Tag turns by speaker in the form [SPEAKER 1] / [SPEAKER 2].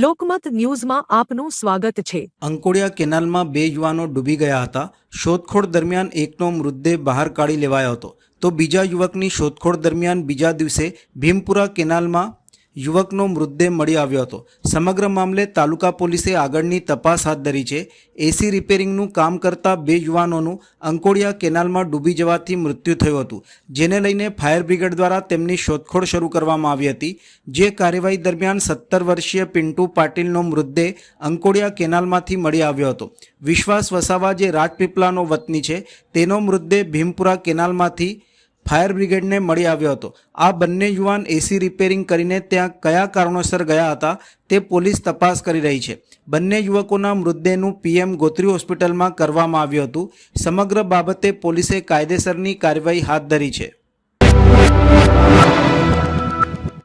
[SPEAKER 1] લોકમત ન્યૂઝમાં આપનું સ્વાગત છે।
[SPEAKER 2] અંકોડિયા કેનાલમાં બે યુવાનો ડૂબી ગયા હતા। શોધખોળ દરમિયાન એકનો મૃતદેહ બહાર કાઢી લેવાયો હતો, તો બીજા યુવકની શોધખોળ દરમિયાન બીજા દિવસે ભીમપુરા કેનાલમાં યુવકનો મૃતદેહ મળી આવ્યો હતો। સમગ્ર મામલે તાલુકા પોલીસે આગળની તપાસ હાથ ધરી છે। એસી રિપેરિંગનું કામ કરતા બે યુવાનોનું અંકોડિયા કેનાલમાં ડૂબી જવાથી મૃત્યુ થયું હતું, જેને લઈને ફાયર બ્રિગેડ દ્વારા તેમની શોધખોળ શરૂ કરવામાં આવી હતી। જે કાર્યવાહી દરમિયાન 17 વર્ષીય પિન્ટુ પાટીલનો મૃતદેહ અંકોડિયા કેનાલમાંથી મળી આવ્યો હતો। વિશ્વાસ વસાવા, જે રાજપીપળાનો વતની છે, તેનો મૃતદેહ ભીમપુરા કેનાલમાંથી ફાયર બ્રિગેડને મળી આવ્યો હતો। આ બંને યુવાન એસી રિપેરિંગ કરીને ત્યાં કયા કારણોસર ગયા હતા તે પોલીસ તપાસ કરી રહી છે। બંને યુવકોના મૃતદેહનું પીએમ ગોત્રી હોસ્પિટલમાં કરવામાં આવ્યું હતું। સમગ્ર બાબતે પોલીસે કાયદેસરની કાર્યવાહી હાથ ધરી છે।